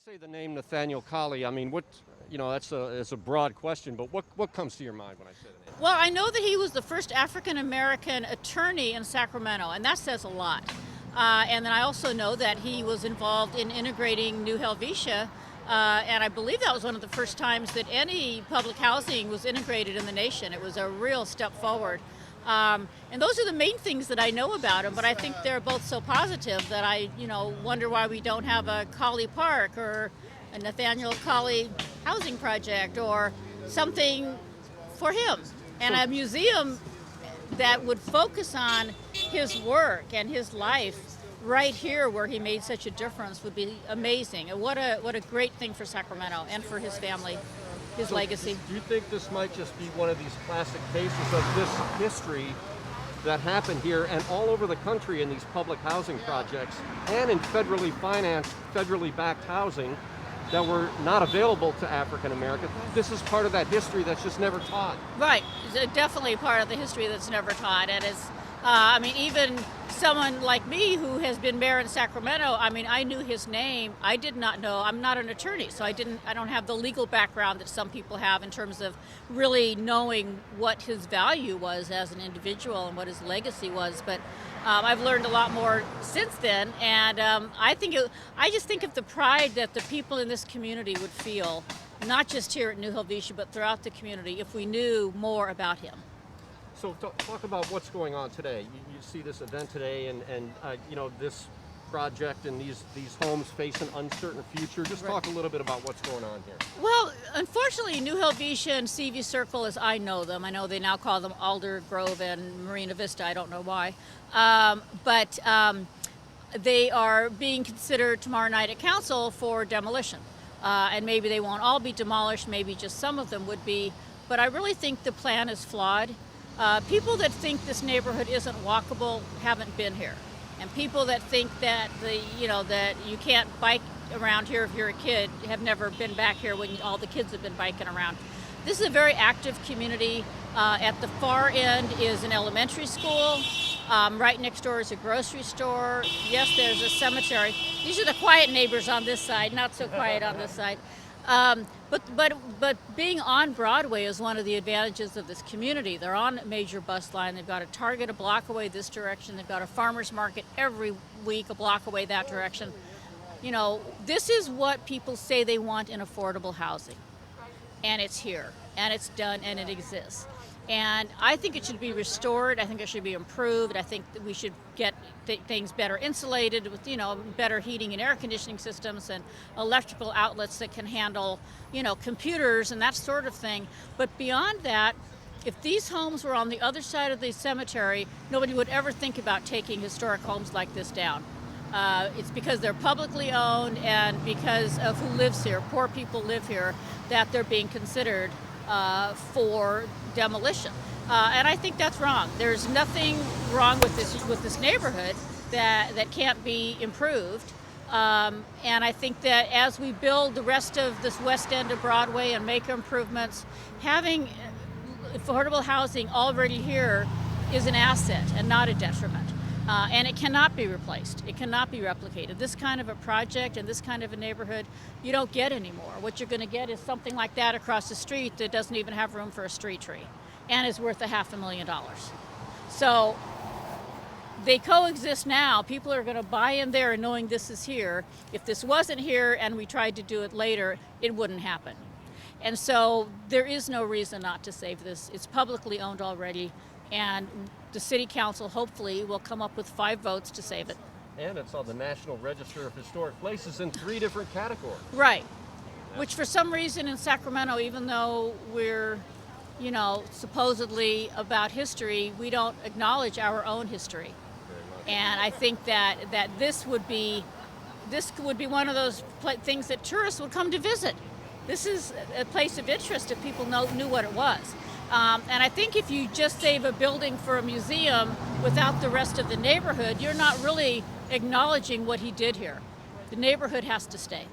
say the name Nathaniel Colley, I mean, it's a broad question, but what comes to your mind when I say the name? Well, I know that he was the first African American attorney in Sacramento, and that says a lot. And then I also know that he was involved in integrating New Helvetia, and I believe that was one of the first times that any public housing was integrated in the nation. It was a real step forward. And those are the main things that I know about him, but I think they're both so positive that I, wonder why we don't have a Colley Park or a Nathaniel Colley housing project or something for him. And a museum that would focus on his work and his life right here where he made such a difference would be amazing. And what a great thing for Sacramento and for his family, his legacy. Do you think this might just be one of these classic cases of this history that happened here and all over the country in these public housing projects and in federally financed, federally backed housing that were not available to African Americans? This is part of that history that's just never taught. Right, it's definitely part of the history that's never taught, and it's, even someone like me who has been mayor in Sacramento, I knew his name. I did not know, I'm not an attorney, so I don't have the legal background that some people have in terms of really knowing what his value was as an individual and what his legacy was, but I've learned a lot more since then, and I just think of the pride that the people in this community would feel, not just here at New Helvetia, but throughout the community, if we knew more about him. So talk about what's going on today. You see this event today, and this project and these homes face an uncertain future. Just talk a little bit about what's going on here. Well, unfortunately, New Helvetia and Seaview Circle, as I know them, I know they now call them Alder Grove and Marina Vista. I don't know why, but they are being considered tomorrow night at council for demolition, and maybe they won't all be demolished. Maybe just some of them would be. But I really think the plan is flawed. People that think this neighborhood isn't walkable haven't been here. And people that think that that you can't bike around here if you're a kid have never been back here when all the kids have been biking around. This is a very active community. At the far end is an elementary school. Right next door is a grocery store. Yes, there's a cemetery. These are the quiet neighbors on this side, not so quiet on this side. But being on Broadway is one of the advantages of this community. They're on a major bus line. They've got a Target a block away this direction. They've got a farmer's market every week a block away that direction. This is what people say they want in affordable housing. And it's here, and it's done, and it exists. And I think it should be restored. I think it should be improved. I think that we should get things better insulated with, better heating and air conditioning systems and electrical outlets that can handle, computers and that sort of thing. But beyond that, if these homes were on the other side of the cemetery, nobody would ever think about taking historic homes like this down. It's because they're publicly owned and because of who lives here, poor people live here, that they're being considered for demolition, and I think that's wrong. There's nothing wrong with this neighborhood that can't be improved, and I think that as we build the rest of this west end of Broadway and make improvements, having affordable housing already here is an asset and not a detriment. And it cannot be replaced. It cannot be replicated. This kind of a project and this kind of a neighborhood, you don't get anymore. What you're going to get is something like that across the street that doesn't even have room for a street tree and is worth $500,000. So they coexist now. People are going to buy in there and knowing this is here. If this wasn't here and we tried to do it later, it wouldn't happen. And so there is no reason not to save this. It's publicly owned already. And the city council hopefully will come up with 5 votes to save it. And it's on the National Register of Historic Places in 3 different categories. Right. Which for some reason in Sacramento, even though we're, supposedly about history, we don't acknowledge our own history. And I think that this would be one of those things that tourists would come to visit. This is a place of interest if people knew what it was. And I think if you just save a building for a museum without the rest of the neighborhood, you're not really acknowledging what he did here. The neighborhood has to stay.